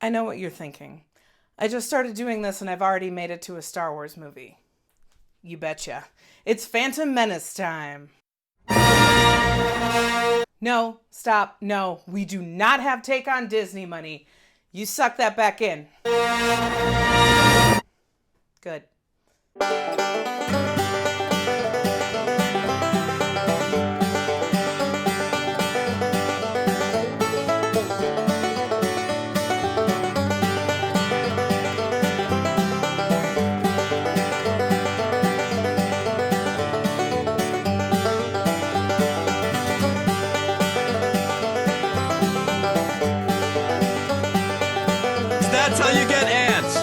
I know what you're thinking. I just started doing this and I've already made it to a Star Wars movie. You betcha. It's Phantom Menace time. No, stop, no. We do not have take on Disney money. You suck that back in. Good. That's how you get ants!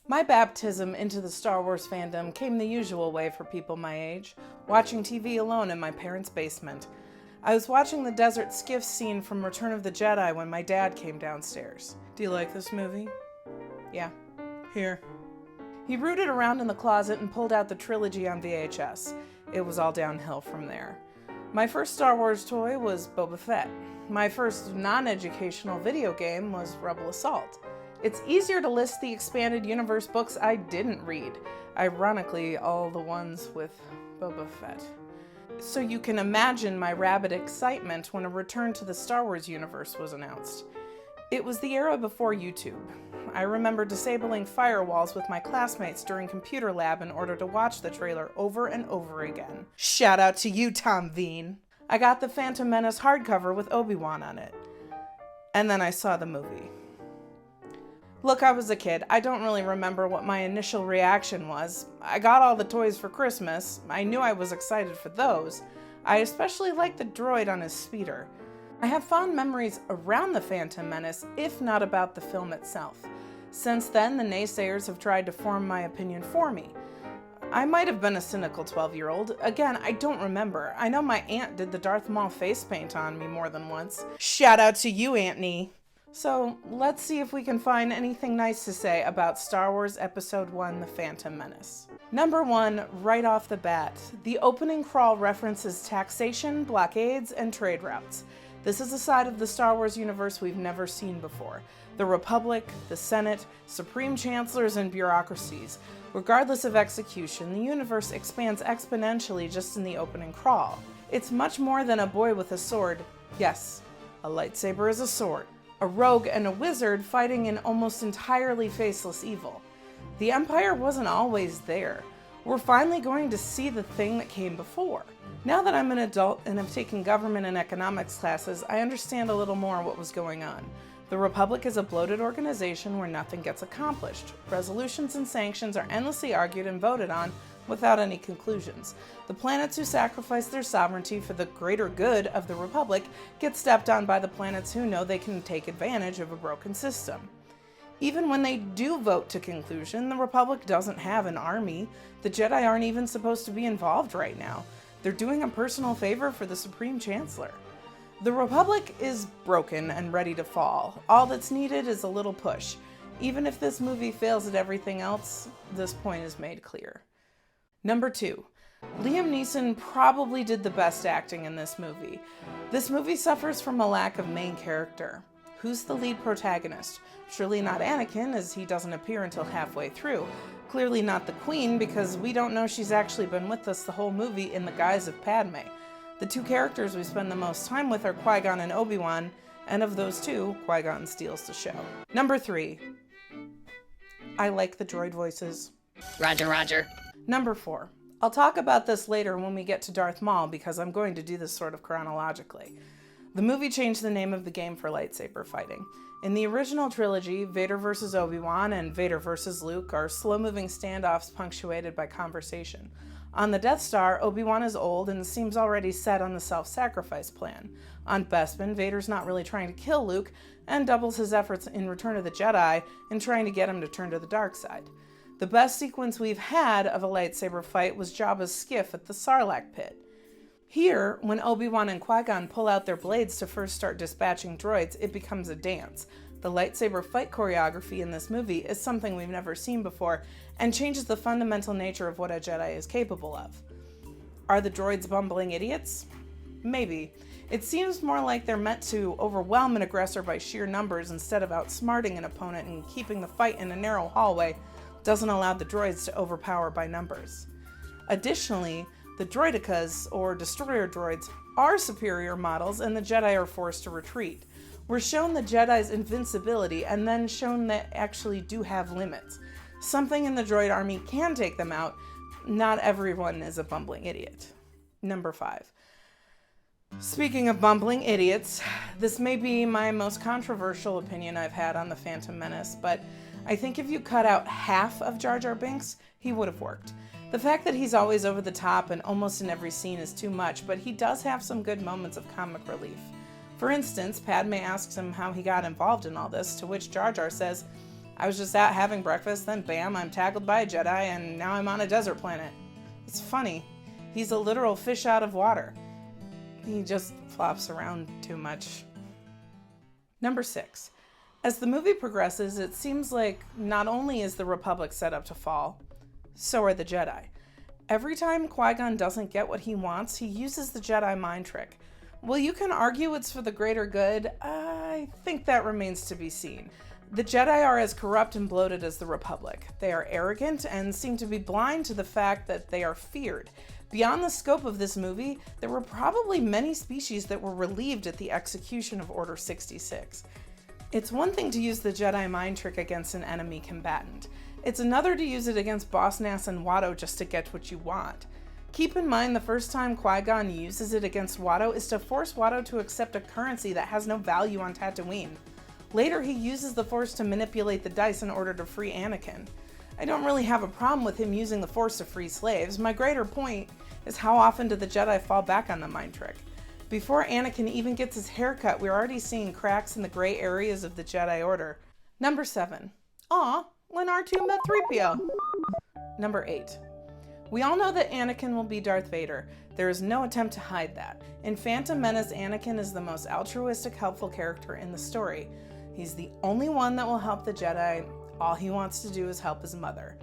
My baptism into the Star Wars fandom came the usual way for people my age, watching TV alone in my parents' basement. I was watching the desert skiff scene from Return of the Jedi when my dad came downstairs. Do you like this movie? Yeah. Here. He rooted around in the closet and pulled out the trilogy on VHS. It was all downhill from there. My first Star Wars toy was Boba Fett. My first non-educational video game was Rebel Assault. It's easier to list the expanded universe books I didn't read. Ironically, all the ones with Boba Fett. So you can imagine my rabid excitement when a return to the Star Wars universe was announced. It was the era before YouTube. I remember disabling firewalls with my classmates during computer lab in order to watch the trailer over and over again. Shout out to you, Tom Veen. I got the Phantom Menace hardcover with Obi-Wan on it. And then I saw the movie. Look, I was a kid. I don't really remember what my initial reaction was. I got all the toys for Christmas. I knew I was excited for those. I especially liked the droid on his speeder. I have fond memories around the Phantom Menace, if not about the film itself. Since then, the naysayers have tried to form my opinion for me. I might have been a cynical 12-year-old. Again, I don't remember. I know my aunt did the Darth Maul face paint on me more than once. Shout out to you, Aunt Nee. So, let's see if we can find anything nice to say about Star Wars Episode 1, The Phantom Menace. Number 1, right off the bat, the opening crawl references taxation, blockades, and trade routes. This is a side of the Star Wars universe we've never seen before. The Republic, the Senate, Supreme Chancellors, and bureaucracies. Regardless of execution, the universe expands exponentially just in the opening crawl. It's much more than a boy with a sword. Yes, a lightsaber is a sword. A rogue and a wizard fighting an almost entirely faceless evil. The Empire wasn't always there. We're finally going to see the thing that came before. Now that I'm an adult and have taken government and economics classes, I understand a little more what was going on. The Republic is a bloated organization where nothing gets accomplished. Resolutions and sanctions are endlessly argued and voted on without any conclusions. The planets who sacrifice their sovereignty for the greater good of the Republic get stepped on by the planets who know they can take advantage of a broken system. Even when they do vote to conclusion, the Republic doesn't have an army. The Jedi aren't even supposed to be involved right now. They're doing a personal favor for the Supreme Chancellor. The Republic is broken and ready to fall. All that's needed is a little push. Even if this movie fails at everything else, this point is made clear. Number 2. Liam Neeson probably did the best acting in this movie. This movie suffers from a lack of main character. Who's the lead protagonist? Surely not Anakin, as he doesn't appear until halfway through. Clearly not the Queen, because we don't know she's actually been with us the whole movie in the guise of Padme. The two characters we spend the most time with are Qui-Gon and Obi-Wan, and of those two, Qui-Gon steals the show. Number 3. I like the droid voices. Roger, roger. Number 4. I'll talk about this later when we get to Darth Maul because I'm going to do this sort of chronologically. The movie changed the name of the game for lightsaber fighting. In the original trilogy, Vader vs. Obi-Wan and Vader vs. Luke are slow-moving standoffs punctuated by conversation. On the Death Star, Obi-Wan is old and seems already set on the self-sacrifice plan. On Bespin, Vader's not really trying to kill Luke and doubles his efforts in Return of the Jedi in trying to get him to turn to the dark side. The best sequence we've had of a lightsaber fight was Jabba's skiff at the Sarlacc pit. Here, when Obi-Wan and Qui-Gon pull out their blades to first start dispatching droids, it becomes a dance. The lightsaber fight choreography in this movie is something we've never seen before and changes the fundamental nature of what a Jedi is capable of. Are the droids bumbling idiots? Maybe. It seems more like they're meant to overwhelm an aggressor by sheer numbers instead of outsmarting an opponent, and keeping the fight in a narrow hallway doesn't allow the droids to overpower by numbers. Additionally, the droidekas, or destroyer droids, are superior models, and the Jedi are forced to retreat. We're shown the Jedi's invincibility and then shown that actually do have limits. Something in the droid army can take them out. Not everyone is a bumbling idiot. Number 5. Speaking of bumbling idiots, this may be my most controversial opinion I've had on the Phantom Menace, but I think if you cut out half of Jar Jar Binks, he would have worked. The fact that he's always over the top and almost in every scene is too much, but he does have some good moments of comic relief. For instance, Padme asks him how he got involved in all this, to which Jar Jar says, "I was just out having breakfast, then bam, I'm tackled by a Jedi, and now I'm on a desert planet." It's funny. He's a literal fish out of water. He just flops around too much. Number 6. As the movie progresses, it seems like not only is the Republic set up to fall, so are the Jedi. Every time Qui-Gon doesn't get what he wants, he uses the Jedi mind trick. While you can argue it's for the greater good, I think that remains to be seen. The Jedi are as corrupt and bloated as the Republic. They are arrogant and seem to be blind to the fact that they are feared. Beyond the scope of this movie, there were probably many species that were relieved at the execution of Order 66. It's one thing to use the Jedi mind trick against an enemy combatant. It's another to use it against Boss Nass and Watto just to get what you want. Keep in mind the first time Qui-Gon uses it against Watto is to force Watto to accept a currency that has no value on Tatooine. Later, he uses the Force to manipulate the dice in order to free Anakin. I don't really have a problem with him using the Force to free slaves. My greater point is how often do the Jedi fall back on the mind trick? Before Anakin even gets his hair cut, we're already seeing cracks in the gray areas of the Jedi Order. Number 7. Aw, when R2 met 3PO. Number 8. We all know that Anakin will be Darth Vader. There is no attempt to hide that. In Phantom Menace, Anakin is the most altruistic, helpful character in the story. He's the only one that will help the Jedi. All he wants to do is help his mother.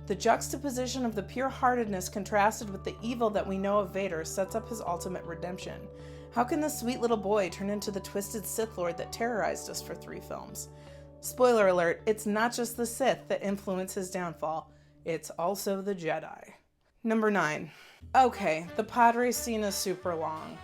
The juxtaposition of the pure-heartedness contrasted with the evil that we know of Vader sets up his ultimate redemption. How can this sweet little boy turn into the twisted Sith Lord that terrorized us for 3 films? Spoiler alert, it's not just the Sith that influence his downfall. It's also the Jedi. Number 9. Okay, the pod race scene is super long,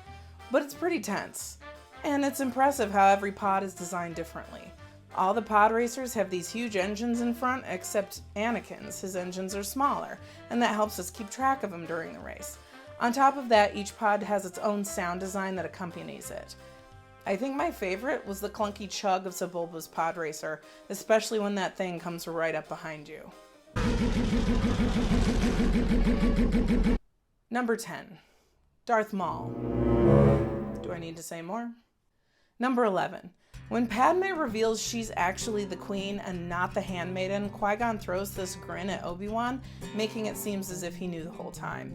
but it's pretty tense. And it's impressive how every pod is designed differently. All the pod racers have these huge engines in front, except Anakin's. His engines are smaller, and that helps us keep track of him during the race. On top of that, each pod has its own sound design that accompanies it. I think my favorite was the clunky chug of Sebulba's pod racer, especially when that thing comes right up behind you. Number 10. Darth Maul. Do I need to say more? Number 11. When Padme reveals she's actually the queen and not the handmaiden, Qui-Gon throws this grin at Obi-Wan, making it seem as if he knew the whole time.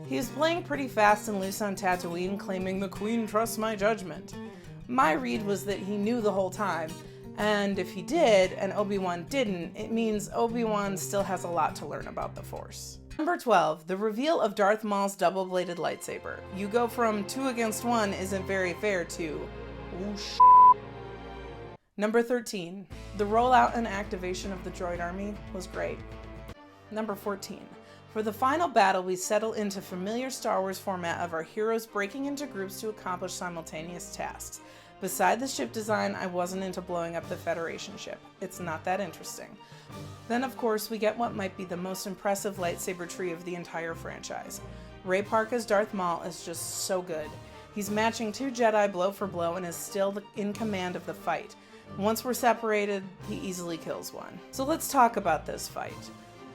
He was playing pretty fast and loose on Tatooine, claiming the queen trusts my judgment. My read was that he knew the whole time, and if he did and Obi-Wan didn't, it means Obi-Wan still has a lot to learn about the Force. Number 12, the reveal of Darth Maul's double-bladed lightsaber. You go from 2 against 1 isn't very fair to, whoosh. Number 13, the rollout and activation of the droid army was great. Number 14, for the final battle, we settle into familiar Star Wars format of our heroes breaking into groups to accomplish simultaneous tasks. Beside the ship design, I wasn't into blowing up the Federation ship. It's not that interesting. Then, of course, we get what might be the most impressive lightsaber tree of the entire franchise. Ray Park's Darth Maul is just so good. He's matching 2 Jedi blow for blow and is still in command of the fight. Once we're separated, he easily kills one. So let's talk about this fight.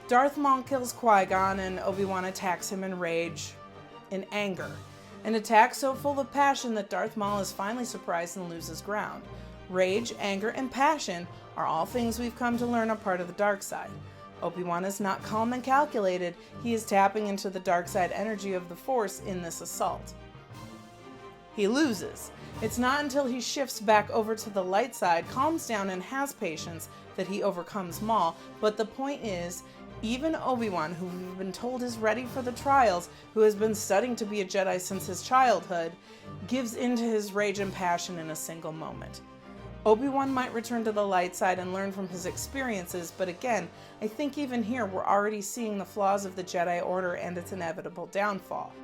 Darth Maul kills Qui-Gon and Obi-Wan attacks him in rage, in anger. An attack so full of passion that Darth Maul is finally surprised and loses ground. Rage, anger, and passion are all things we've come to learn are part of the dark side. Obi-Wan is not calm and calculated. He is tapping into the dark side energy of the Force in this assault. He loses. It's not until he shifts back over to the light side, calms down, and has patience that he overcomes Maul. But the point is, Even Obi-Wan, who we've been told is ready for the trials, who has been studying to be a Jedi since his childhood, gives in to his rage and passion in a single moment. Obi-Wan might return to the light side and learn from his experiences, but again, I think even here we're already seeing the flaws of the Jedi Order and its inevitable downfall.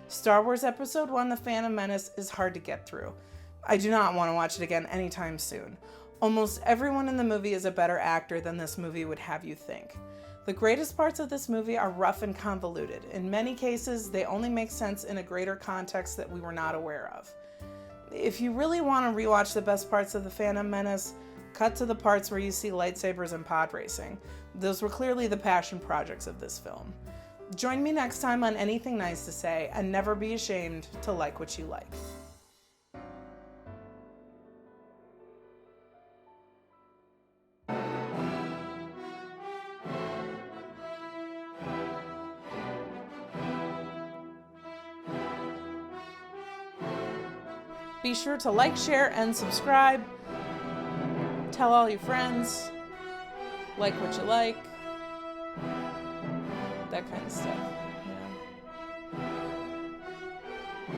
Star Wars Episode 1: The Phantom Menace is hard to get through. I do not want to watch it again anytime soon. Almost everyone in the movie is a better actor than this movie would have you think. The greatest parts of this movie are rough and convoluted. In many cases, they only make sense in a greater context that we were not aware of. If you really want to rewatch the best parts of The Phantom Menace, cut to the parts where you see lightsabers and pod racing. Those were clearly the passion projects of this film. Join me next time on Anything Nice to Say, and never be ashamed to like what you like. Be sure to like, share, and subscribe. Tell all your friends. Like what you like. That kind of stuff.